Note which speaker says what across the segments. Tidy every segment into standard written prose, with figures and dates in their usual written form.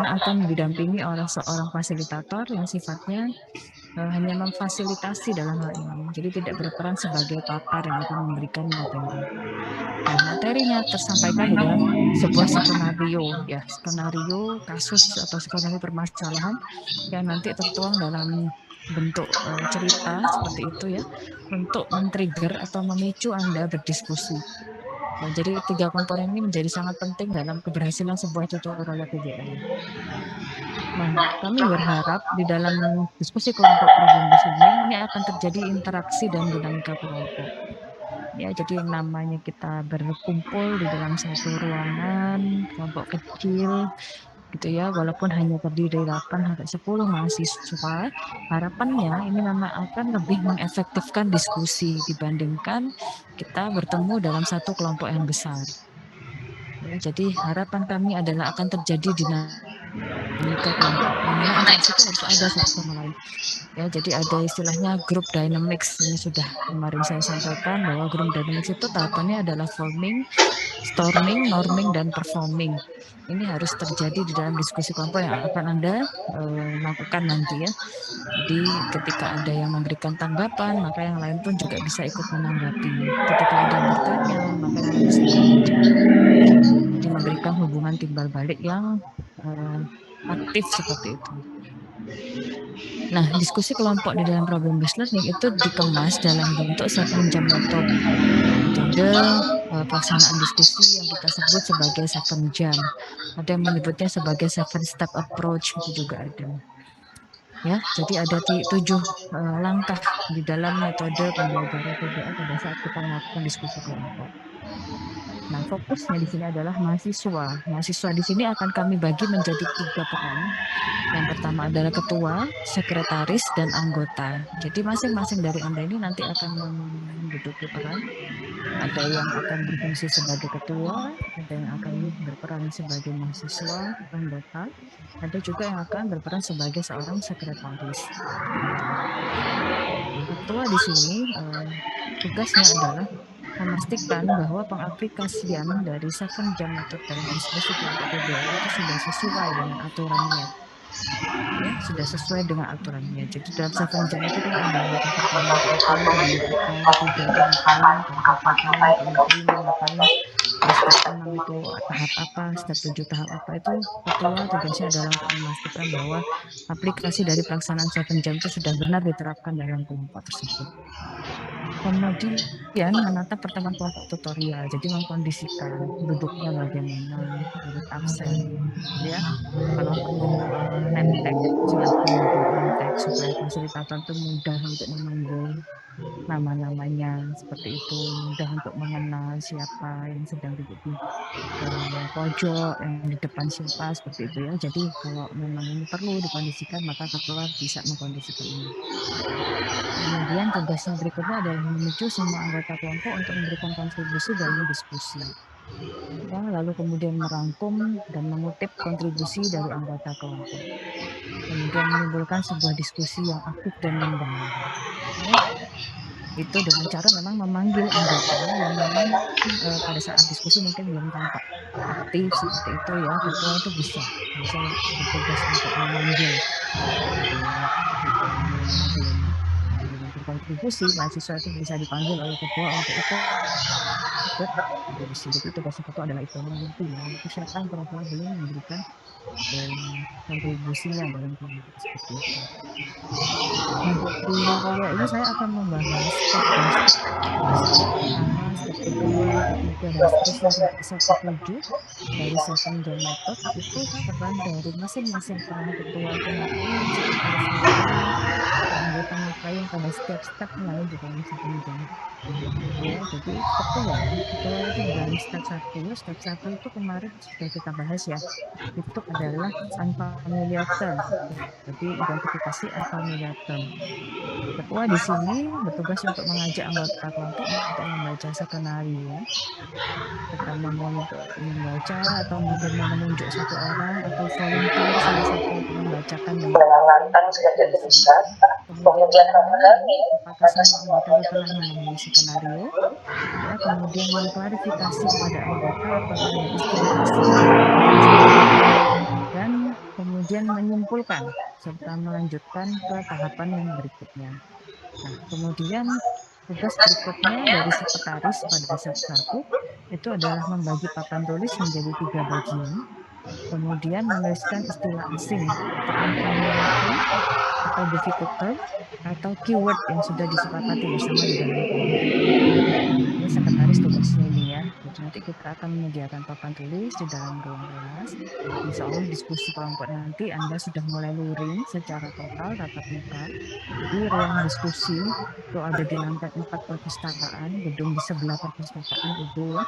Speaker 1: mana akan didampingi oleh seorang fasilitator yang sifatnya hanya memfasilitasi dalam hal ini. Jadi tidak berperan sebagai pakar yang akan memberikan materi. Nah, materinya tersampaikan di dalam sebuah skenario, ya, skenario kasus atau skenario permasalahan yang nanti tertuang dalam bentuk cerita seperti itu ya, untuk men-trigger atau memicu Anda berdiskusi. Nah, jadi 3 komponen ini menjadi sangat penting dalam keberhasilan sebuah tutorial PJM. Nah, kami berharap di dalam diskusi kelompok problem solving ini akan terjadi interaksi dan dinamika kelompok. Ya, jadi yang namanya kita berkumpul di dalam satu ruangan, kelompok kecil, gitu ya, walaupun hanya terdiri dari 8 sampai 10 mahasiswa, harapannya ini memang akan lebih mengefektifkan diskusi dibandingkan kita bertemu dalam satu kelompok yang besar. Ya, jadi harapan kami adalah akan terjadi dinamika kelompok, yang mana interaksi itu harus ada satu sama lain. Ya, jadi ada istilahnya group dynamics. Ini sudah kemarin saya sampaikan bahwa group dynamics itu tahapannya adalah forming, storming, norming, dan performing. Ini harus terjadi di dalam diskusi kelompok yang akan Anda lakukan nanti ya. Jadi ketika ada yang memberikan tanggapan, maka yang lain pun juga bisa ikut menanggapi. Ketika ada yang bertanya, maka yang lain bisa ikut menjawab. Jadi memberikan hubungan timbal balik yang aktif seperti itu. Nah, diskusi kelompok di dalam problem based learning itu dikemas dalam bentuk 7 jam method. Metode pelaksanaan diskusi yang kita sebut sebagai 7 jam. Ada yang menyebutnya sebagai 7 step approach, itu juga ada. Ya, jadi ada 7 langkah di dalam metode pembelajaran PBL pada saat kita melakukan diskusi kelompok. Nah, fokusnya di sini adalah mahasiswa. Mahasiswa di sini akan kami bagi menjadi 3 peran. Yang pertama adalah ketua, sekretaris, dan anggota. Jadi masing-masing dari Anda ini nanti akan menduduki peran. Ada yang akan berfungsi sebagai ketua, ada yang akan berperan sebagai mahasiswa, anggota, ada juga yang akan berperan sebagai seorang sekretaris. Gitu. Nah, ketua di sini tugasnya adalah memastikan bahwa pengaplikasian dari 7 jam method dalam diskusi kelompok PBL itu sudah sesuai dengan aturannya. Ya, sudah sesuai dengan aturannya. Jadi dalam 7 jam itu kan ada langkah pertama itu apa, kedua apa, ketiga itu ngapain, keempat ngapain, kelima ngapain, step 6 itu tahap apa, step 7 tahap apa, itu ketua tugasnya adalah untuk memastikan bahwa aplikasi dari pelaksanaan 7 jam itu sudah benar diterapkan dalam kelompok tersebut. Kemudian menata pertemuan kelompok tutorial, jadi mengkondisikan duduknya bagaimana, urut absen, ya. Kalau perlu name tag, silahkan dibuat name tag supaya fasilitator itu mudah untuk memanggil nama-namanya seperti itu, mudah untuk mengenal siapa yang sedang duduk di pojok, yang di depan siapa, seperti itu ya. Jadi kalau memang ini perlu dikondisikan, maka ketua bisa mengkondisikan ini. Kemudian tugasnya berikutnya adalah memicu semua anggota kelompok untuk memberikan kontribusi dalam diskusi. Ya, lalu kemudian merangkum dan mengutip kontribusi dari anggota kelompok. Kemudian menimbulkan sebuah diskusi yang aktif dan mendalam. Ya. Itu dengan cara memang memanggil anggota yang memang pada saat diskusi mungkin belum tampak aktif seperti itu ya. Ketua itu bisa bertugas untuk memanggil yang belum berkontribusi, mahasiswa itu bisa dipanggil oleh ketua untuk ikut kontribusi. Jadi tugas ketua adalah itu, mengerti ya, itu siapa yang kira-kira belum memberikan kontribusinya dalam kelompok seperti itu. Nah, di awal ini saya akan membahas step by step. Step pertama, step kedua, ketiga, dan seterusnya sampai step ke-7 dari 7 jam method. Itu peran dari masing-masing peran ketua itu ngapain, sekretaris ngapain, anggota ngapain pada setiap stepnya di dalam 7 jam. Ya, jadi ketua itu di dalam step 1 itu kemarin sudah kita bahas ya. Itu adalah unfamiliar term. Jadi identifikasi unfamiliar term. Ketua di sini bertugas untuk mengajak anggota kelompok untuk membaca skenario. Pertama mau membaca atau mungkin mau menunjuk satu orang atau volunteer salah satu untuk membacakan dengan lantang sudah bisa. Kemudian mengenali apakah semua anggota itu telah memahami skenario. Ya, kemudian mengklarifikasi kepada anggota apakah ada istilah asing dan kemudian menyimpulkan serta melanjutkan ke tahapan yang berikutnya. Nah, kemudian tugas berikutnya dari sekretaris pada step 1 itu adalah membagi papan tulis menjadi 3 bagian, kemudian menuliskan istilah asing seperti unfamiliar atau difficult term atau keyword yang sudah disepakati bersama di dalam kelompok. Nah, ini sekretaris tugasnya ini ya. Jadi nanti kita akan menyediakan papan tulis di dalam ruang kelas. Insya Allah diskusi kelompok nanti Anda sudah mulai luring secara total tatap muka. Jadi ruang diskusi itu ada di lantai 4 perpustakaan, gedung di sebelah perpustakaan itu ya.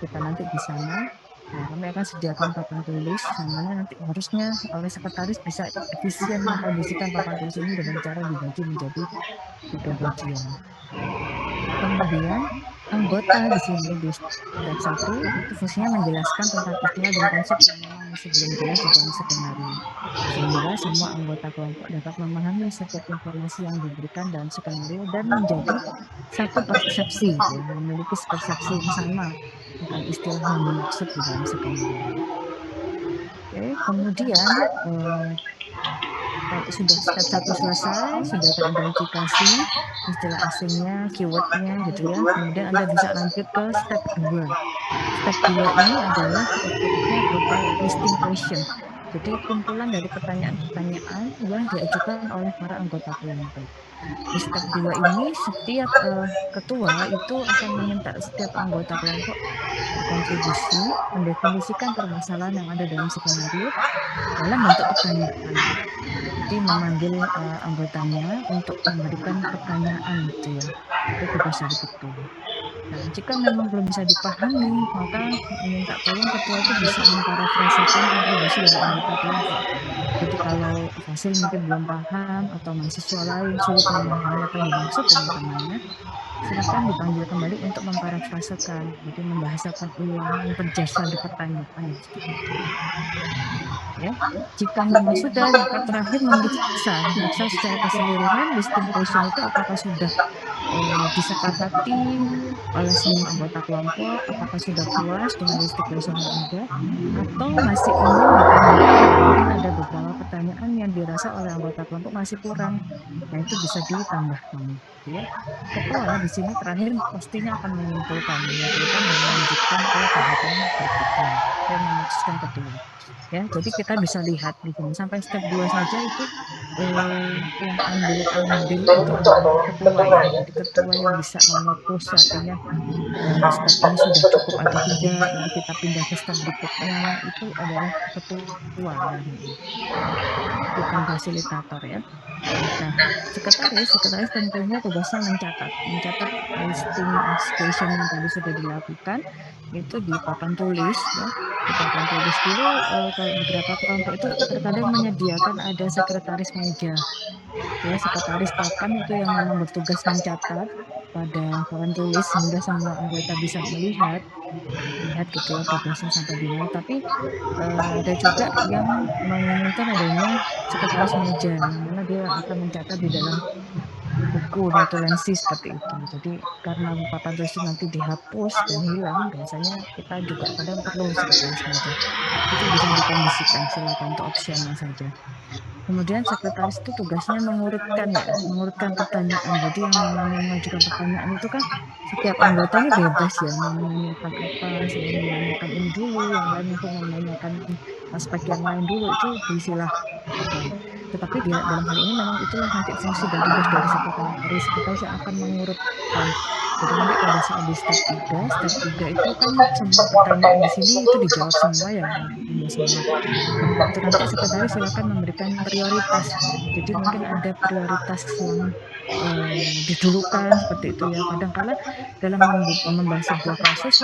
Speaker 1: Kita nanti di sana. Nah, kami akan sediakan papan tulis, namanya nanti harusnya oleh sekretaris bisa efisien mengkondisikan papan tulis ini dengan cara dibagi menjadi 3 bagian. Kemudian anggota di sini di step 1 itu fungsinya menjelaskan tentang istilah dan konsep yang memang masih belum jelas di dalam skenario. Sehingga semua anggota kelompok dapat memahami setiap informasi yang diberikan dalam skenario dan menjadi satu persepsi, ya, memiliki persepsi yang sama tentang istilah yang dimaksud di dalam skenario. Oke, kemudian kalau sudah step 1 selesai, sudah teridentifikasi istilah asingnya, keywordnya gitu ya. Kemudian Anda bisa lanjut ke step 2. Step 2 ini adalah bentuknya berupa listing question. Jadi kumpulan dari pertanyaan-pertanyaan yang diajukan oleh para anggota kelompok. Di step 2 ini setiap ketua itu akan meminta setiap anggota kelompok berkontribusi, mendefinisikan permasalahan yang ada dalam skenario dalam bentuk pertanyaan. Jadi memanggil anggotanya untuk memberikan pertanyaan gitu ya. Itu tugas dari ketua. Nah, jika memang belum bisa dipahami, maka minta tolong ketua itu bisa memparafrasakan kontribusi dari anggota kelompok. Jadi kalau hasil mungkin belum paham atau mahasiswa lain sulit memahami apa yang dimaksud teman-temannya, silakan dipanggil kembali untuk memparafrasakan, jadi membahasakan ulang, memperjelas lagi pertanyaan seperti itu. Ya, jika memang sudah, maka terakhir memeriksa secara keseluruhan listing question itu apakah sudah disepakati oleh semua anggota kelompok, apakah sudah puas dengan listing question yang ada, atau masih ingin ditambahkan, mungkin ada beberapa pertanyaan yang dirasa oleh anggota kelompok masih kurang. Nah, itu bisa ditambahkan, gitu ya. Ketua di sini terakhir pastinya akan menyimpulkan dan melanjutkan ke tahapan berikutnya dan memutuskan ketua. Ya, jadi kita bisa lihat di sini sampai step 2 saja itu yang ambil itu adalah ketua ya. Jadi ketua yang bisa memutus artinya step ini sudah cukup atau tidak, nanti kita pindah ke step berikutnya itu adalah ketua ya, bukan fasilitator ya. Nah, sekretaris tentunya tugasnya mencatat listing question yang tadi sudah dilakukan itu di papan tulis ya. Di papan tulis dulu kalau beberapa kelompok itu terkadang menyediakan ada sekretaris meja. Ya, sekretaris papan itu yang memang bertugas mencatat pada papan tulis sehingga semua anggota bisa melihat gitu ya progresnya sampai di mana. Tapi ada juga yang menginginkan adanya sekretaris meja yang mana dia akan mencatat di dalam buku notulensi seperti itu. Jadi karena papan tulis itu nanti dihapus dan hilang, biasanya kita juga kadang perlu sekretaris meja. Itu bisa dikondisikan, silakan untuk opsional saja. Kemudian sekretaris itu tugasnya mengurutkan pertanyaan. Jadi yang namanya mengajukan pertanyaan itu kan setiap anggotanya bebas ya, mau menanyakan apa, saya menanyakan ini dulu, yang lain mungkin mau menanyakan aspek yang lain dulu, itu disilahkan. Tetapi dalam hal ini memang itulah nanti fungsi dan tugas dari sekretaris yang akan mengurutkan. Jadi nanti pada saat di step 3 itu kan semua pertanyaan di sini itu dijawab semua ya, semua. Nah, itu nanti sekretaris silakan memberikan prioritas. Jadi mungkin ada prioritas yang didulukan seperti itu ya. Kadang-kala dalam membahas sebuah kasus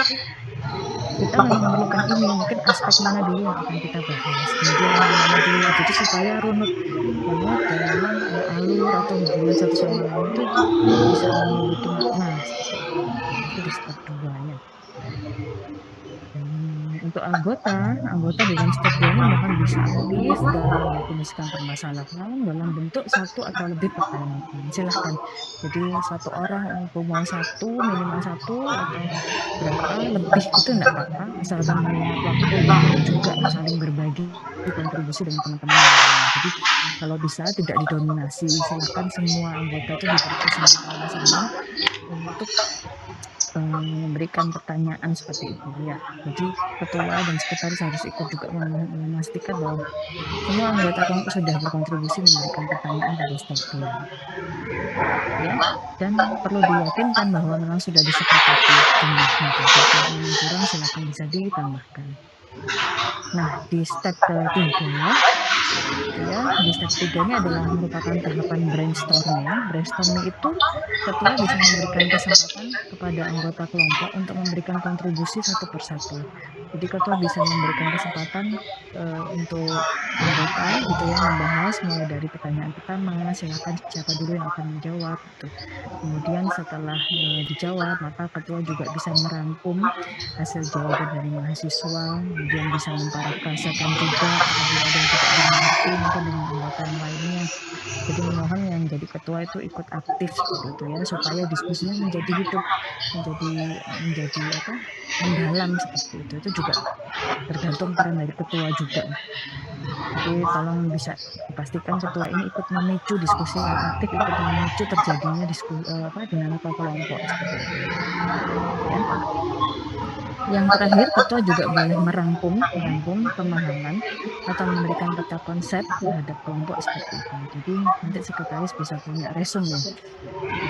Speaker 1: kita memang memerlukan ini, mungkin aspek mana dulu yang akan kita bahas, kemudian yang mana dulu. Jadi supaya runut dan memang alur atau hubungan satu sama lain itu bisa memiliki makna seperti itu. Itu di step 2 ya. untuk anggota di dalam step 2 ini mohon bisa aktif dalam mendefinisikan permasalahan dalam bentuk satu atau lebih pertanyaan. Silahkan. Jadi satu orang untuk mau satu, minimal satu, atau berapa lebih itu enggak apa-apa, asalkan mengingat waktu dan mau juga saling berbagi kontribusi dengan teman-teman yang lain. Jadi kalau bisa tidak didominasi, silahkan semua anggota itu diberi kesempatan yang sama untuk memberikan pertanyaan seperti itu ya. Jadi ketua dan sekretaris harus ikut juga memastikan bahwa semua anggota kelompok sudah berkontribusi memberikan pertanyaan pada step 2 ya. Dan perlu diyakinkan bahwa memang sudah disepakati jumlahnya tadi. Kalau memang kurang silakan bisa ditambahkan. Nah, di step ketiga ya, di step 3 ini adalah merupakan tahapan brainstorming. Brainstorming itu ketua bisa memberikan kesempatan kepada anggota kelompok untuk memberikan kontribusi satu persatu. Jadi ketua bisa memberikan kesempatan untuk anggota gitu ya membahas mulai dari pertanyaan pertama, silakan siapa dulu yang akan menjawab gitu. Kemudian setelah dijawab, maka ketua juga bisa merangkum hasil jawaban dari mahasiswa, kemudian bisa memparafrasekan juga apabila ada yang tidak dimengerti mungkin dengan anggota yang lainnya. Jadi mohon yang jadi ketua itu ikut aktif seperti itu ya, supaya diskusinya menjadi hidup, menjadi mendalam seperti itu. Itu juga tergantung peran dari ketua juga. Jadi tolong bisa dipastikan ketua ini ikut memicu diskusi yang aktif, ikut memicu terjadinya diskusi dinamika kelompok seperti itu. Ya. Yang terakhir, ketua juga boleh merangkum pemahaman atau memberikan peta konsep terhadap kelompok seperti itu. Jadi nanti sekretaris bisa punya resume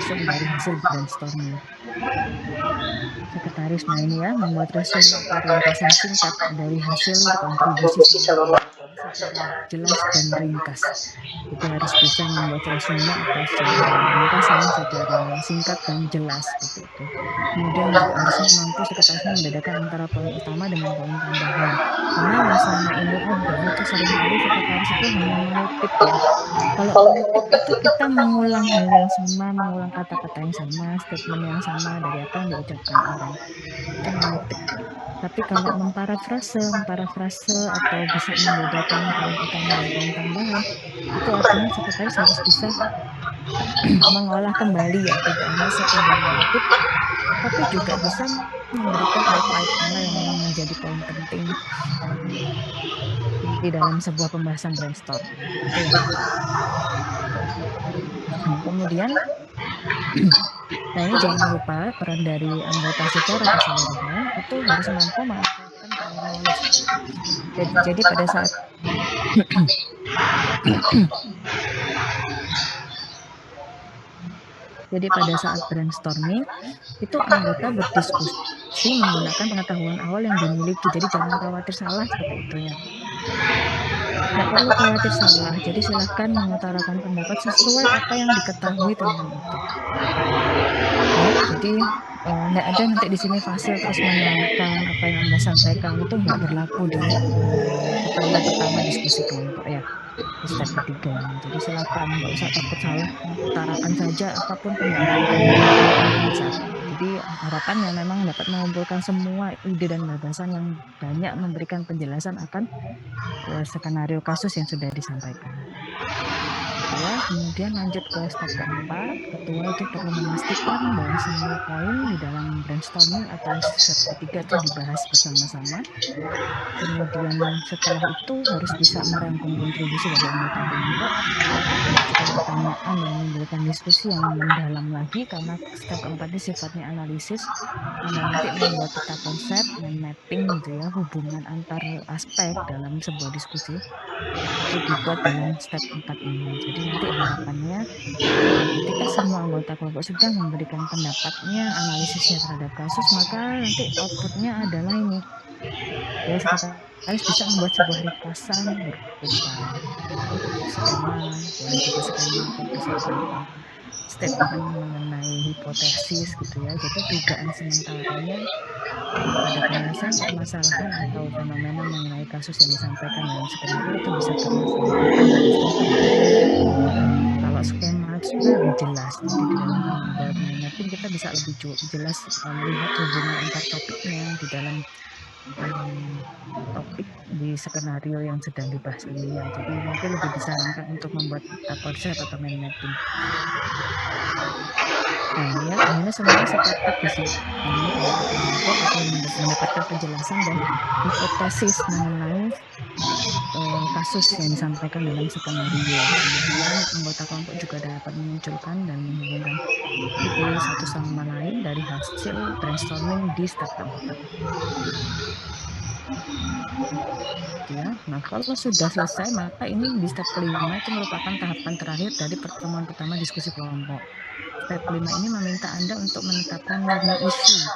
Speaker 1: dari hasil brainstorming. Sekretaris ini ya membuat resume atau ringkasan singkat dari hasil kontribusi secara jelas dan ringkas. Jadi harus bisa membuat resume atau secara ringkasan, secara singkat dan jelas seperti itu. Kemudian juga harusnya mampu sekretarisnya membedakan antara poin utama dengan poin tambahan. Karena yang selama ini ada itu seringkali sekretaris itu hanya mengutip ya. Kalau mengutip itu kita mengulang hal yang sama, mengulang kata-kata yang sama, statement yang sama dari apa yang diucapkan orang. Itu mengutip. Tapi kalau memparafrase atau bisa membedakan poin utama dan poin tambahan, itu artinya sekretaris harus bisa mengolah kembali ya, tidak hanya sekedar mengutip, tapi juga bisa memberikan highlight mana yang memang menjadi poin penting di dalam sebuah pembahasan brainstorm. Itu ya. Kemudian, nah ini jangan lupa peran dari anggota secara keseluruhan itu harus mampu memanfaatkan prior knowledge. Jadi pada saat Jadi pada saat brainstorming, itu anggota berdiskusi menggunakan pengetahuan awal yang dimiliki. Jadi jangan khawatir salah seperti itu ya. Nggak perlu khawatir salah, jadi silahkan mengutarakan pendapat sesuai apa yang diketahui tentang itu. Ya, jadi nggak ada nanti di sini fasil terus menyalahkan apa yang Anda sampaikan, itu nggak berlaku di pertemuan pertama diskusi kelompok ya. Di step ketiga ini. Jadi silakan nggak usah takut salah, utarakan saja apapun pendapat Anda bisa. Jadi harapannya memang dapat mengumpulkan semua ide dan gagasan yang banyak memberikan penjelasan akan skenario kasus yang sudah disampaikan. Ya, kemudian lanjut ke step keempat, ketua itu perlu memastikan bahwa semua poin di dalam brainstorming atau step ketiga itu dibahas bersama-sama. Kemudian setelah itu harus bisa merangkum kontribusi dari anggota kelompok, mengajukan pertanyaan dan memberikan diskusi yang mendalam lagi karena step keempat ini sifatnya analisis. Anda nanti membuat peta konsep dan mapping gitu ya hubungan antar aspek dalam sebuah diskusi itu dibuat dalam step 4 ini. Jadi nanti harapannya ketika semua anggota kelompok sudah memberikan pendapatnya, analisisnya terhadap kasus, maka nanti outputnya adalah ini. Ya, sekretaris bisa membuat sebuah ringkasan berupa skema, boleh juga skema atau bisa berupa statement mengenai hipotesis gitu ya. Jadi dugaan sementaranya pada penyelesaian permasalahan atau fenomena mengenai kasus yang disampaikan dalam skenario itu bisa tersampaikan pada step 4. Kalau skema itu sebenarnya lebih jelas. Jadi di dalam membuat mapping kita bisa lebih jelas melihat hubungan antar topiknya di dalam topik di skenario yang sedang dibahas ini ya. Jadi mungkin lebih disarankan untuk membuat peta konsep atau mind mapping. Nah, ya akhirnya semua sepakat di sini anggota kelompok akan mendapatkan penjelasan dan hipotesis mengenai kasus yang disampaikan dalam skenario. Kemudian anggota kelompok juga dapat memunculkan dan menghubungkan ide satu sama lain dari hasil brainstorming di step keempat. Ya. Nah, kalau sudah selesai, maka ini di step kelima itu merupakan tahapan terakhir dari pertemuan pertama diskusi kelompok. Step kelima ini meminta Anda untuk menetapkan learning issue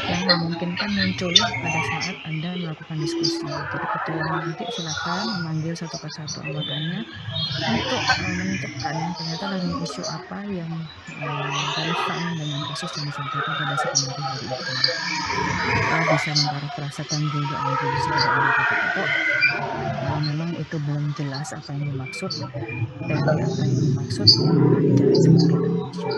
Speaker 1: yang memungkinkan muncul pada saat Anda melakukan diskusi. Jadi ketua nanti silakan memanggil satu persatu anggotanya untuk menentukan ternyata learning issue apa yang relevan dengan kasus yang disampaikan pada skenario hari itu. Atau bisa memparafrasekan juga nanti sebagai anggota kelompok. Kalau memang itu belum jelas apa yang dimaksud, teori apa yang dimaksud yang akan dicari sebagai learning issue.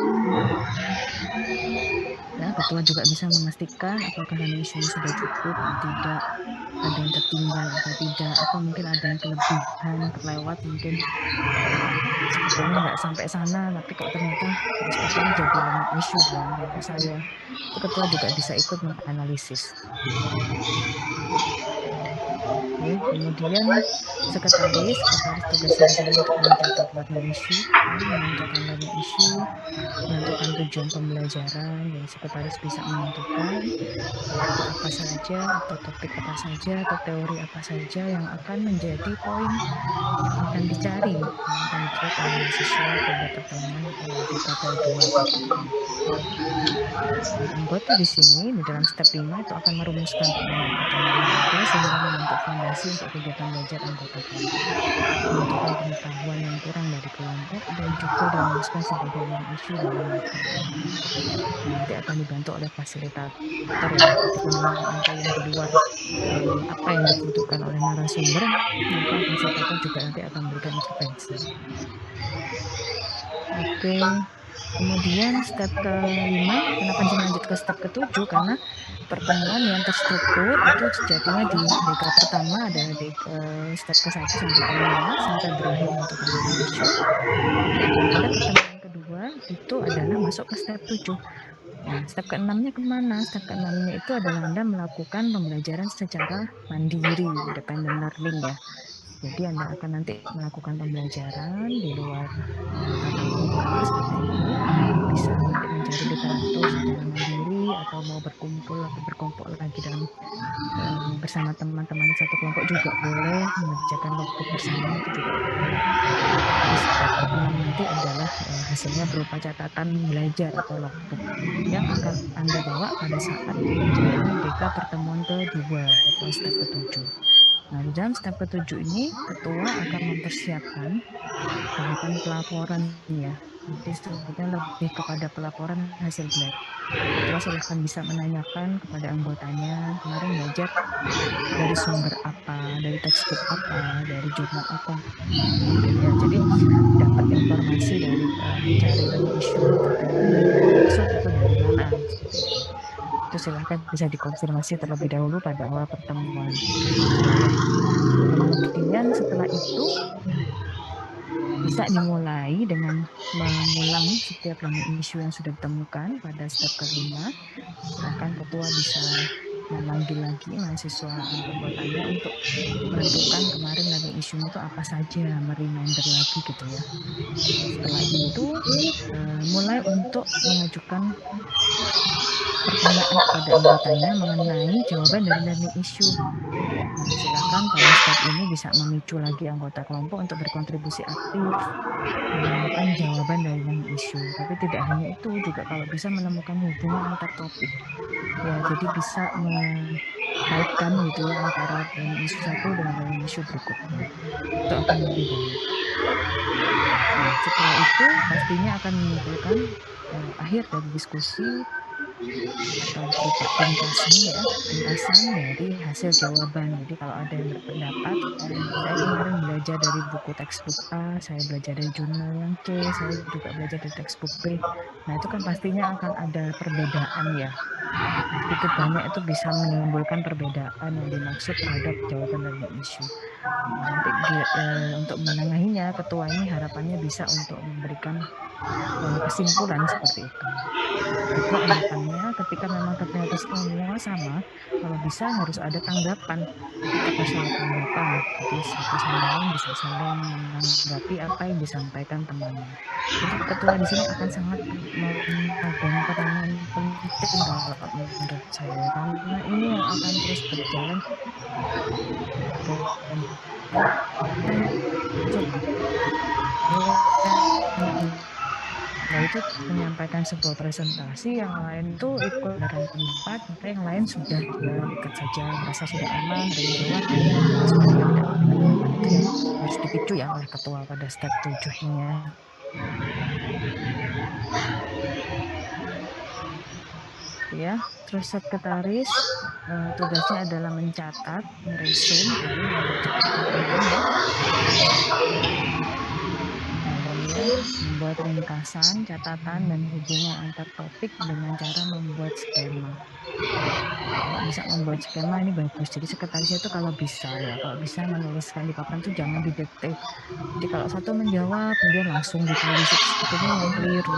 Speaker 1: Ya, ketua juga bisa memastikan apakah learning issue-nya sudah cukup atau tidak, ada yang tertinggal atau tidak, atau mungkin ada yang kelebihan, terlewat, mungkin sebetulnya nggak sampai sana, tapi kok ternyata step ini jadi learning issue buat kelompok saya. Itu ketua juga bisa ikut menganalisis. Oke, kemudian sekretaris tugasnya di sini untuk mencatat learning issue, ya, menentukan learning issue, menentukan tujuan pembelajaran. Jadi sekretaris bisa menentukan apa saja atau topik apa saja atau teori apa saja yang akan menjadi poin yang akan dicari, yang akan dijawab oleh mahasiswa pada pertemuan DKP 2 berikutnya. Nah, anggota di sini di dalam step 5 itu akan merumuskan poin-poin yang ada sehingga membentuk fondasi untuk kegiatan belajar anggota kelompok, menentukan pengetahuan yang kurang dari kelompok, dan juga dirumuskan sebagai learning issue dalam laporan. Nah, nanti akan dibantu oleh fasilitator ya, ketika memang ada yang di luar apa yang dibutuhkan oleh narasumber, maka fasilitator juga nanti akan memberikan intervensi. Oke, kemudian step kelima, kenapa bisa lanjut ke step ketujuh? Karena pertemuan yang terstruktur itu sejatinya di dekade pertama ada di step ke-1 sampai ke-5 sampai berakhir menentukan learning issue. Dan pada pertemuan kedua itu adalah masuk ke step 7. Nah, step ke-6-nya kemana? Step ke-6-nya itu adalah Anda melakukan pembelajaran secara mandiri, independent learning ya. Jadi Anda akan nanti melakukan pembelajaran di luar tatap muka seperti ini. Bisa nanti mencari literatur secara mandiri atau mau berkumpul atau berkelompok lagi dalam bersama teman-teman satu kelompok juga boleh, mengerjakan logbook bersama itu juga boleh. Di step ke-6 nanti adalah hasilnya berupa catatan belajar atau logbook yang akan Anda bawa pada saat menjalani DK pertemuan kedua atau step ke-7. Nah, di dalam step ke-7 ini, ketua akan mempersiapkan tahapan pelaporan ya. Jadi sebetulnya lebih kepada pelaporan hasil belajar. Ketua silahkan bisa menanyakan kepada anggotanya, kemarin belajar dari sumber apa, dari textbook apa, dari jurnal apa, gitu ya. Jadi dapat informasi dari mencari learning issue atau teori yang dimaksud itu dari mana, seperti itu. Itu silahkan bisa dikonfirmasi terlebih dahulu pada awal pertemuan. Nah ya, kemudian setelah itu bisa dimulai dengan mengulang setiap learning issue yang sudah ditemukan pada step kelima. Silahkan ketua bisa memanggil lagi mahasiswa anggotanya untuk menentukan kemarin learning issue-nya itu apa saja, mereminder lagi gitu ya. Setelah itu mulai untuk mengajukan pertanyaan kepada anggotanya mengenai jawaban dari learning issue. Nah, silakan pada step ini bisa memicu lagi anggota kelompok untuk berkontribusi aktif menemukan jawaban dari learning issue. Tapi tidak hanya itu, juga kalau bisa menemukan hubungan antar topik. Ya, jadi bisa mengaitkan gitu ya antara learning issue satu dengan learning issue berikutnya. Itu akan lebih baik. Nah, setelah itu pastinya akan menyimpulkan akhir dari diskusi atau berupa ringkasan ya, ringkasan dari hasil jawaban. Jadi kalau ada yang berpendapat, saya kemarin belajar dari buku textbook A, saya belajar dari jurnal yang C, saya juga belajar dari textbook B. Nah, itu kan pastinya akan ada perbedaan ya. sedikit banyak itu bisa menimbulkan perbedaan yang dimaksud terhadap jawaban learning issue. Nanti untuk menengahinya, ketua ini harapannya bisa untuk memberikan kesimpulan seperti itu. Juga harapannya ketika memang ternyata semua sama, kalau bisa harus ada tanggapan ketika masalah tanggapan. Jadi satu sama lain bisa saling menanggapi apa yang disampaikan temannya. Jadi ketua di sini akan sangat memegang peranan penting kalau menurut saya, karena ini yang akan terus berjalan dan itu menyampaikan sebuah presentasi, yang lain tuh ikut dengan pendapat, maka yang lain sudah diam, ikut saja, merasa sudah aman, ada yang menjawab, supaya tidak kebingungan. Itu yang harus dipicu ya oleh ketua pada step 7-nya. Ya, terus sekretaris tugasnya adalah mencatat, meresum, tadi membuat catatan penting ya. Kemudian membuat ringkasan, catatan, dan hubungan antar topik dengan cara membuat skema. Kalau bisa membuat skema ini bagus. Jadi sekretarisnya itu kalau bisa ya, kalau bisa menuliskan di papan itu jangan didikte. Jadi kalau satu menjawab, kemudian langsung ditulis, itu sebetulnya yang keliru.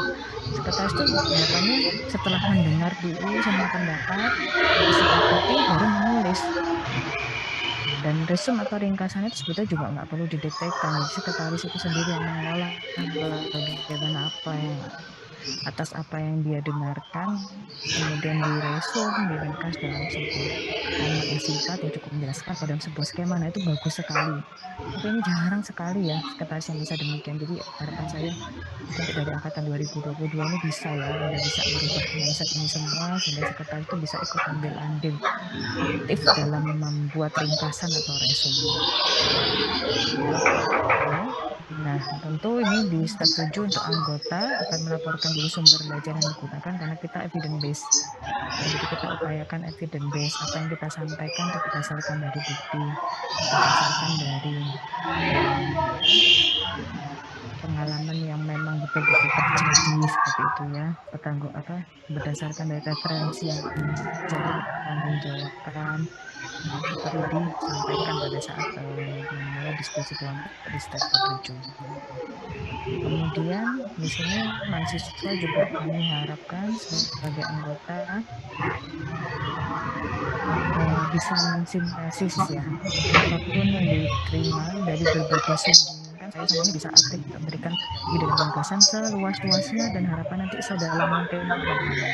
Speaker 1: Sekretaris itu harapannya setelah mendengar dulu semua pendapat, disepakati, baru menulis. Dan resume atau ringkasannya itu sebetulnya juga nggak perlu didiktekan. Jadi sekretaris itu sendiri yang mengolah bagaimana apa yang atas apa yang dia dengarkan, kemudian diresum, diringkas dalam sebuah kalimat yang singkat yang cukup menjelaskan atau dalam sebuah skema. Nah, itu bagus sekali. Tapi ini jarang sekali ya sekretaris yang bisa demikian. Jadi harapan saya untuk dari angkatan 2022 ini bisa ya, Anda bisa merubah mindset ini semua sehingga sekretaris itu bisa ikut ambil andil aktif dalam membuat ringkasan atau resume. Ya. Nah, tentu ini di step 7 untuk anggota akan melaporkan dulu sumber belajar yang digunakan karena kita evidence based. Jadi kita upayakan evidence based. Apa yang kita sampaikan itu berdasarkan dari bukti, berdasarkan dari pengalaman yang memang betul-betul terjadi seperti itu ya. Berdasarkan dari referensi yang bisa dipertanggungjawabkan. Nah, itu perlu disampaikan pada saat memulai diskusi kelompok di step ke-7. Kemudian di sini mahasiswa juga kami harapkan sebagai anggota bisa mensintesis ya apapun yang diterima dari berbagai sumber. Kan saya sama ini bisa aktif memberikan ide dan gagasan seluas-luasnya dan harapan nanti sedalam mungkin pemahamannya.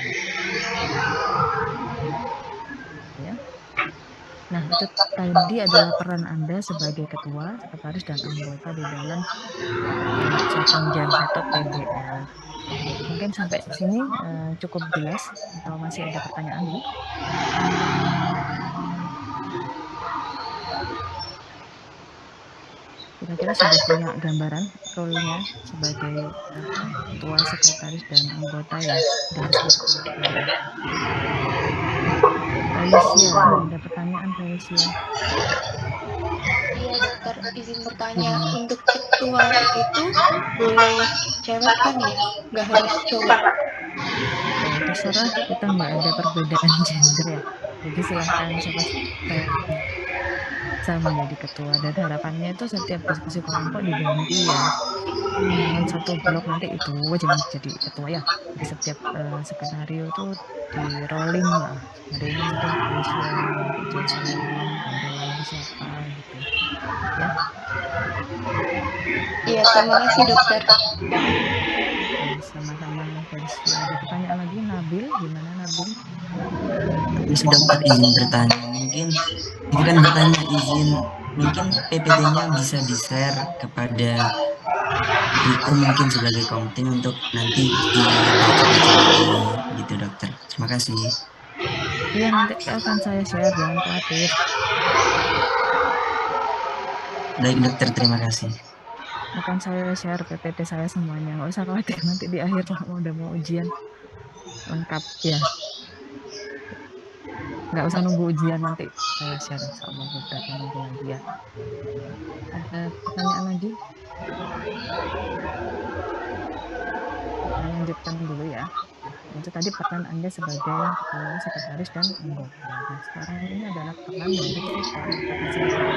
Speaker 1: Ya. Nah, itu tadi adalah peran Anda sebagai ketua, sekretaris, dan anggota di dalam Seven Jam Method PBL. Mungkin sampai sini cukup jelas atau masih ada pertanyaan dulu? Kira-kira sudah punya gambaran role-nya sebagai ketua, sekretaris, dan anggota ya dalam sebuah PBL. Felicia, ada pertanyaan Felicia?
Speaker 2: Iya dokter, izin bertanya, untuk ketua itu boleh cewek kan ya? Nggak harus cowok?
Speaker 1: Oh, terserah, kita nggak ada perbedaan gender ya. Jadi silahkan siapa saja menjadi ketua, dan harapannya itu setiap diskusi kelompok diganti ya. Jangan satu blok nanti itu aja yang jadi ketua ya. Jadi setiap skenario itu di rolling lah. Hari ini mungkin Felicia, nanti Jocelyn, ganti lagi siapa gitu. Ya.
Speaker 2: Iya, terima kasih dokter.
Speaker 1: Oke, sama-sama Felicia. Ada pertanyaan lagi, Nabil? Gimana Nabil?
Speaker 3: Bisa dokter izin bertanya, mungkin bukan bertanya, izin mungkin PPT-nya bisa di-share kepada grupku mungkin sebagai komting untuk nanti dibaca-baca lagi gitu dokter. Terima kasih.
Speaker 1: Iya, nanti akan saya share, jangan khawatir.
Speaker 3: Baik dokter, terima kasih.
Speaker 1: Akan saya share PPT saya semuanya, nggak usah khawatir, nanti di akhir lah udah mau ujian lengkap ya. Nggak usah nunggu ujian, nanti saya share insya Allah beberapa minggu lagi ya. Ada pertanyaan lagi? Kita lanjutkan dulu ya. Itu tadi peran Anda sebagai ketua, sekretaris, dan anggota. Nah, sekarang ini adalah peran dari tutor atau fasilitator.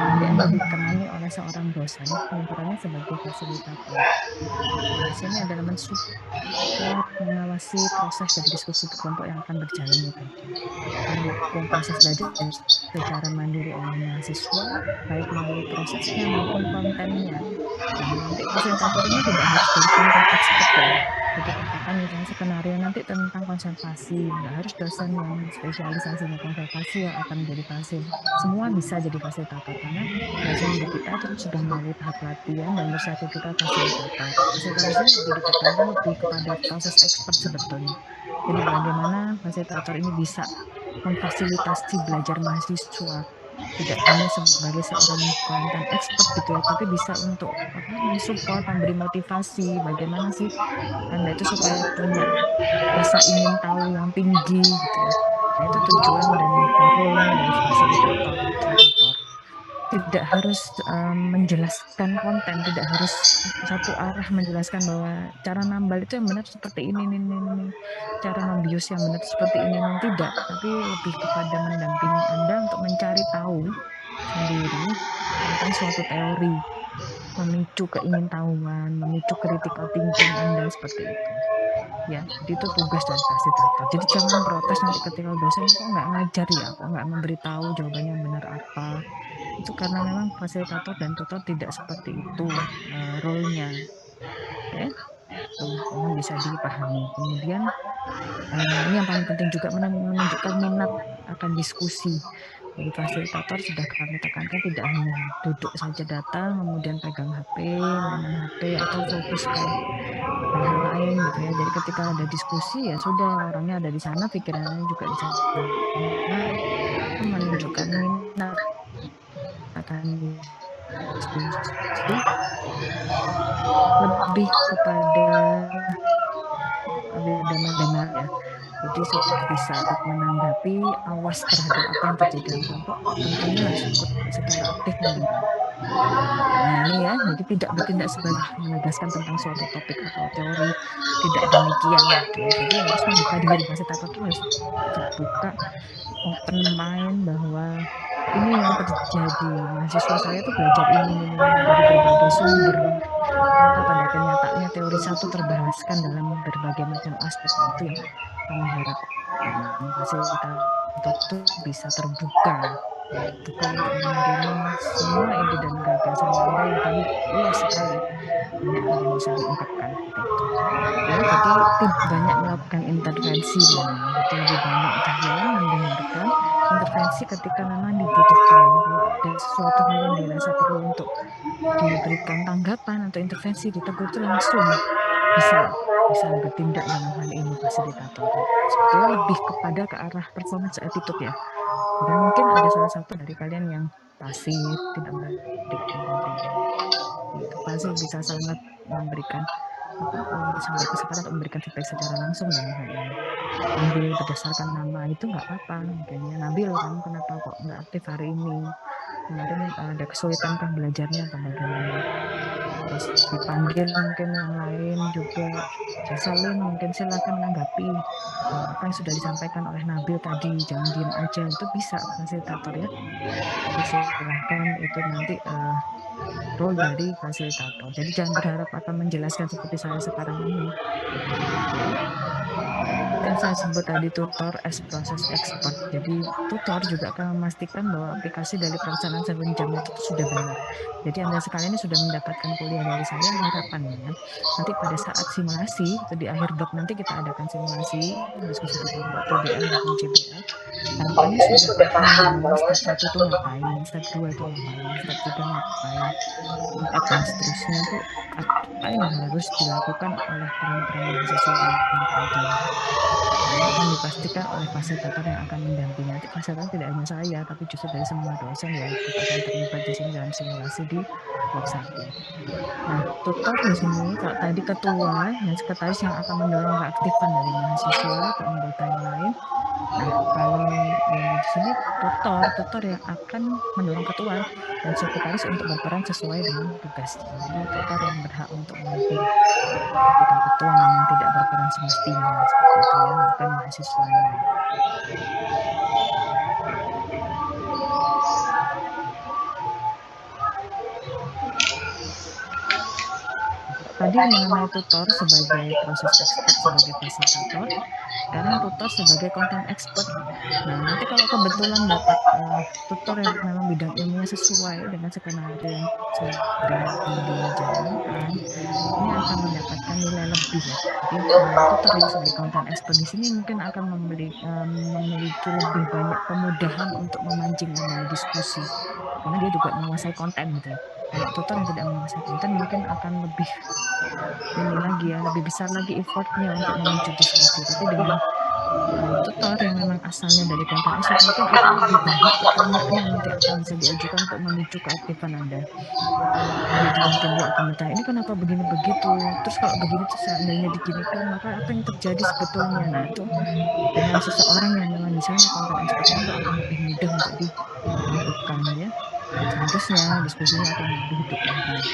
Speaker 1: Nanti Anda ditemani oleh seorang dosen yang perannya sebagai fasilitator. Nah, di sini adalah mensupport, mengawasi proses dari diskusi kelompok yang akan berjalan ya tadi. Mendukung proses belajar secara mandiri oleh mahasiswa, baik melalui prosesnya maupun kontennya. Nah, nanti fasilitator ini tidak harus dari konten expert ya. Jadi katakan misalnya skenario nanti tentang konservasi, nggak harus dosen yang spesialisasinya konservasi yang akan menjadi fasil. Semua bisa jadi fasilitator karena dosen di kita itu sudah melalui tahap pelatihan dan bersertifikat fasilitator. Fasilitator ini lebih ditekankan lebih kepada proses expert sebetulnya. Jadi bagaimana fasilitator ini bisa memfasilitasi belajar mahasiswa tidak hanya sebagai seorang konten expert gitu ya, tapi bisa untuk mensupport, memberi motivasi bagaimana sih Anda itu supaya punya rasa ingin tahu yang tinggi gitu ya. Nah, itu tujuan dan role-nya dari fasilitator atau tutor. Tidak harus menjelaskan konten, tidak harus satu arah menjelaskan bahwa cara nambal itu yang benar seperti ini. Cara membius yang benar seperti ini, tidak. Tapi lebih kepada mendampingi Anda untuk mencari tahu sendiri tentang suatu teori, memicu keingintahuan, memicu critical thinking Anda seperti itu. Ya, jadi itu tugas dari fasilitator. Jadi jangan protes nanti ketika dosen kok nggak ngajar ya, kok nggak memberitahu jawabannya yang benar apa. Itu karena memang fasilitator dan tutor tidak seperti itu role-nya. Oke, mohon bisa dipahami. Kemudian ini yang paling penting juga menunjukkan minat akan diskusi. Jadi fasilitator sudah kami tekankan tidak hanya duduk saja datang, kemudian pegang HP, mainan HP, atau fokus ke hal-hal lain gitu ya. Jadi ketika ada diskusi ya sudah orangnya ada di sana, pikirannya juga di sana. Menunjukkan minat akan diskusi lebih kepada mendengar ya. Jadi bisa ikut menanggapi, awas terhadap apa yang terjadi dalam kelompok, tentunya harus ikut secara aktif mendengar. Nah ini ya, jadi tidak bertindak sebagai menegaskan tentang suatu topik atau teori, tidak demikian gitu ya. Jadi harus membuka diri, fasilitator itu harus terbuka, open mind bahwa ini yang terjadi, mahasiswa saya tuh belajar ini dari berbagai sumber, ternyata pada kenyataannya teori satu terbahaskan dalam berbagai macam aspek. Itu yang kami harapkan fasilitator itu bisa terbuka untuk menerima semua ide dan gagasan Anda yang tadi luas sekali, banyak hal yang bisa diungkapkan seperti itu. Ya, jadi tidak banyak melakukan intervensi memang, jadi lebih banyak diam, mendengarkan, intervensi ketika memang dibutuhkan. Kalau ada sesuatu hal yang dirasa perlu untuk diberikan tanggapan atau intervensi, ditegur itu langsung bisa bertindak dalam hal ini fasilitator. Sebetulnya lebih kepada ke arah performance attitude ya. Jadi mungkin ada salah satu dari kalian yang pasif, tidak memberikan itu pasti bisa sangat memberikan sampai kesempatan untuk memberikan feedback secara langsung dalam hal ini. Ambil berdasarkan nama itu nggak apa-apa, mungkin ya Nabil kamu kenapa kok nggak aktif hari ini, kemarin ada kesulitan kan belajarnya atau bagaimana, terus dipanggil mungkin yang lain juga, Jasalin mungkin silakan menanggapi apa yang sudah disampaikan oleh Nabil tadi, jangan diem aja, itu bisa fasilitator ya. Jadi silahkan itu nanti role dari fasilitator. Jadi jangan berharap akan menjelaskan seperti saya sekarang ini. Ya. Yang saya sebut tadi tutor as process expert. Jadi tutor juga akan memastikan bahwa aplikasi dari pelaksanaan 7 jam itu sudah benar. Jadi Anda sekalian ini sudah mendapatkan kuliah dari saya, harapannya nanti pada saat simulasi, itu di akhir blok nanti kita adakan simulasi, diskusi kelompok PBL maupun CBL. Harapannya sudah paham bahwa step 1 itu ngapain, step 2 itu ngapain, step 3 ngapain, 4 dan seterusnya itu apa yang harus dilakukan oleh peran-peran mahasiswa yang tadi. Ini akan dipastikan oleh fasilitator yang akan mendampingi. Nanti fasilitator tidak hanya saya, tapi justru dari semua dosen yang ikut akan terlibat di sini dalam simulasi di blok 1. Nah, tutor di sini kalau tadi ketua dan sekretaris yang akan mendorong keaktifan dari mahasiswa atau anggota yang lain, Nah, kalau di sini tutor yang akan mendorong ketua dan sekretaris untuk berperan sesuai dengan tugasnya. Jadi tutor yang berhak untuk memimpin ketika ketua memang tidak berperan semestinya seperti itu ya, bukan mahasiswanya. Tadi mengenai tutor sebagai proses expert, sebagai fasilitator, sekarang tutor sebagai content expert. Nah, nanti kalau kebetulan dapat tutor yang memang bidang ilmunya sesuai dengan skenario yang sedang dia jalankan, ini akan mendapatkan nilai lebih ya. Jadi tutor yang sebagai content expert di sini mungkin akan memiliki lebih banyak kemudahan untuk memancing adanya diskusi, karena dia juga menguasai konten gitu ya. Kalau tutor yang tidak menguasai konten mungkin akan lebih ini lagi ya, lebih besar lagi effortnya untuk memicu diskusi. Tapi dengan tutor yang memang asalnya dari konten expert, mungkin akan lebih banyak pertanyaan yang nanti akan bisa diajukan untuk memicu keaktifan Anda. Jadi nanti dia akan bertanya, ini kenapa begini begitu? Terus kalau begini tuh seandainya diginikan, maka apa yang terjadi sebetulnya? Nah, itu dengan seseorang yang memang misalnya konten expertnya itu akan lebih mudah untuk dilakukan ya. Seharusnya diskusinya akan lebih hidup lagi.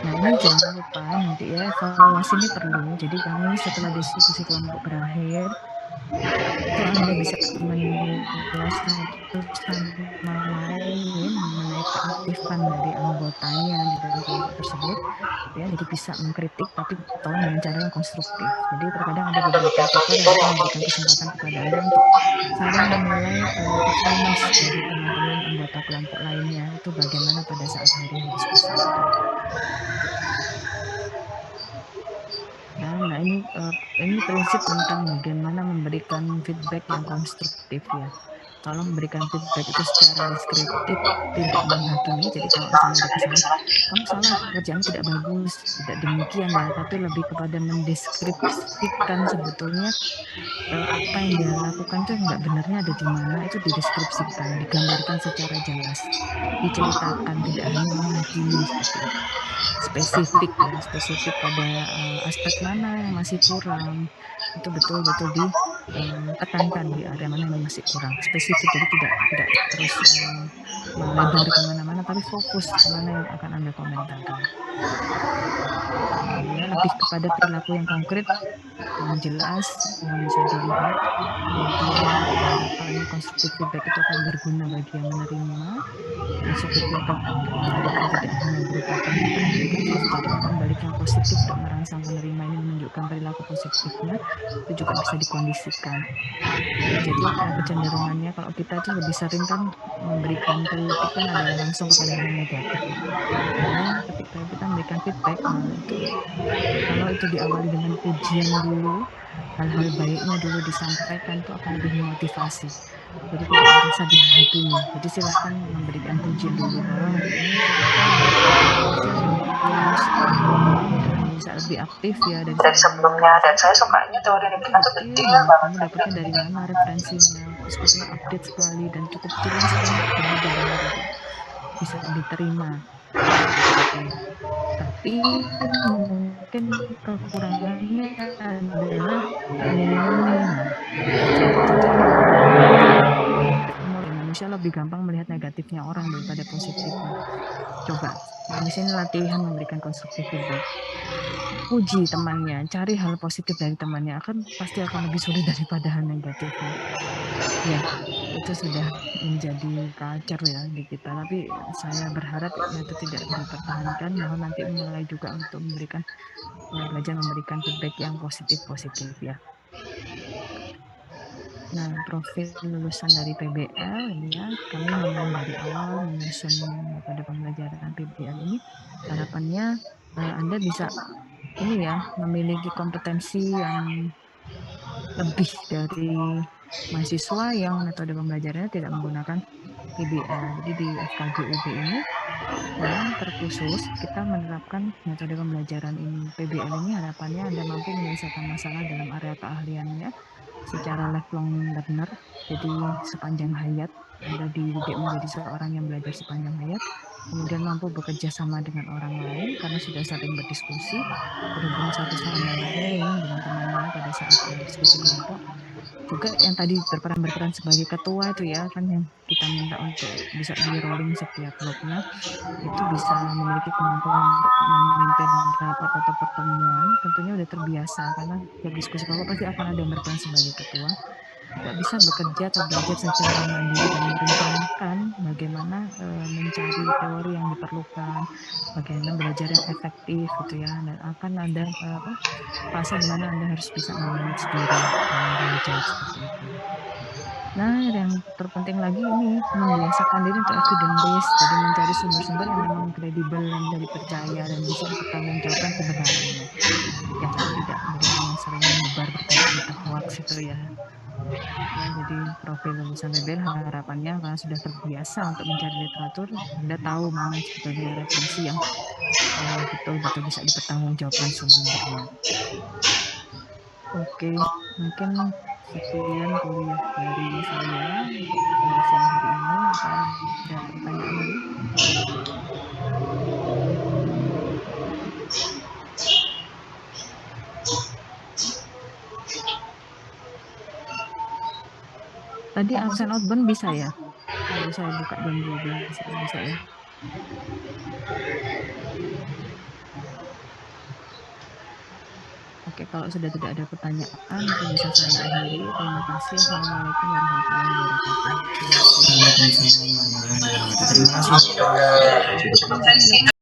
Speaker 1: Nah, ini jangan lupa nanti ya, evaluasi ini perlu. Jadi kami setelah diskusi kelompok berakhir, itu Anda bisa menilai satu sama lain mengenai keaktifan dari anggotanya di dalam kelompok tersebut. Ya, jadi bisa mengkritik, tapi tolong dengan cara yang konstruktif. Jadi terkadang ada beberapa tutor yang akan memberikan kesempatan kepada Anda untuk saling menilai performance dari teman-teman anggota kelompok lainnya. Itu bagaimana pada saat hari diskusi itu. Nah, ini prinsip tentang bagaimana memberikan feedback yang konstruktif ya. Tolong berikan feedback itu secara deskriptif, tidak menghakimi. Jadi kalau misalnya ada kesalahan, kamu salah, kerjaan tidak bagus, tidak demikian ya, tapi lebih kepada mendeskripsikan sebetulnya apa yang dia lakukan itu nggak benarnya ada di mana, itu dideskripsikan, digambarkan secara jelas, diceritakan, tidak hanya menghakimi seperti itu. Spesifik pada aspek mana yang masih kurang, itu betul-betul ditekankan di area mana yang masih kurang, spesifik. Jadi tidak terus melebar kemana-mana, tapi fokus kemana yang akan Anda komentari. Ya, lebih kepada perilaku yang konkret, yang jelas, yang bisa dilihat. Kemudian harapannya konstruktif feedback itu akan berguna bagi yang menerima. Konstruktif feedback tadi kan tidak hanya berupa permintaan negatif, jadi umpan balik yang positif untuk merangsang penerima ini menunjukkan perilaku positifnya, itu juga bisa dikondisikan. Jadi kecenderungannya kalau kita itu lebih sering kan memberikan kritikan adalah langsung kepada hal yang negatif ya. Padahal ketika kita memberikan feedback, itu kalau itu diawali dengan pujian dulu, hal-hal baiknya dulu disampaikan, itu akan lebih memotivasi. Jadi tidak merasa dihakimi. Jadi silahkan memberikan pujian dulu bahwa hari ini ternyata menurut evaluasi lebih bagus, bisa lebih aktif ya dari sebelumnya. Dan saya sukanya teori itu detail banget. Kamu dapatnya dari mana referensinya? Sepertinya update sekali dan cukup jelas dan mudah banget untuk bisa diterima. Seperti itu. Tapi mungkin kekurangannya adalah jadi manusia lebih gampang melihat negatifnya orang daripada positifnya. Coba di sini latihan memberikan konstruktif feedback. Puji temannya, cari hal positif dari temannya, pasti akan lebih sulit daripada hal negatifnya. Ya, itu sudah menjadi culture ya di kita. Tapi saya berharap itu tidak dipertahankan, bahwa nanti mulai juga untuk belajar memberikan feedback yang positif ya. Nah, profil lulusan dari PBL ini ya, kami memang dari awal menyusun pada pembelajaran PBL ini, harapannya Anda bisa ini ya, memiliki kompetensi yang lebih dari mahasiswa yang metode pembelajarannya tidak menggunakan PBL. Jadi di FKG UB ini memang terkhusus kita menerapkan metode pembelajaran ini. PBL ini harapannya Anda mampu menyelesaikan masalah dalam area keahliannya secara lifelong learner. Jadi sepanjang hayat Anda dididik menjadi seorang yang belajar sepanjang hayat, kemudian mampu bekerja sama dengan orang lain karena sudah sering berdiskusi, berhubung satu sama lain dengan temannya pada saat diskusi kelompok. juga yang tadi berperan sebagai ketua itu ya, kan yang kita minta untuk bisa di-rolling setiap bloknya, itu bisa memiliki kemampuan untuk memimpin rapat atau pertemuan, tentunya udah terbiasa karena tiap diskusi kelompok pasti akan ada yang berperan sebagai ketua. Juga bisa bekerja atau belajar secara mandiri dan merencanakan bagaimana mencari teori yang diperlukan, bagaimana belajar yang efektif gitu ya, dan akan ada fase di mana Anda harus bisa memanage diri dalam belajar seperti itu. Nah, yang terpenting lagi ini membiasakan diri untuk evidence based, jadi mencari sumber-sumber yang memang kredibel dan bisa dipercaya dan bisa dipertanggungjawabkan kebenarannya. Jadi tidak menjadi orang yang sering menyebar berita-berita hoax itu ya. Ya, jadi profil lulusan PBL harapannya karena sudah terbiasa untuk mencari literatur, Anda tahu mana sebetulnya referensi yang betul-betul bisa dipertanggungjawabkan sumbernya. Oke, mungkin sekian kuliah dari saya untuk siang hari ini. Apa ada pertanyaan lagi? Tadi absen outbound bisa ya? Kalau saya buka jam 12 bisa ya? Oke, kalau sudah tidak ada pertanyaan, mungkin bisa saya akhiri. Terima kasih. Assalamualaikum warahmatullahi wabarakatuh.
Speaker 3: Waalaikumsalam warahmatullahi wabarakatuh. Terima kasih.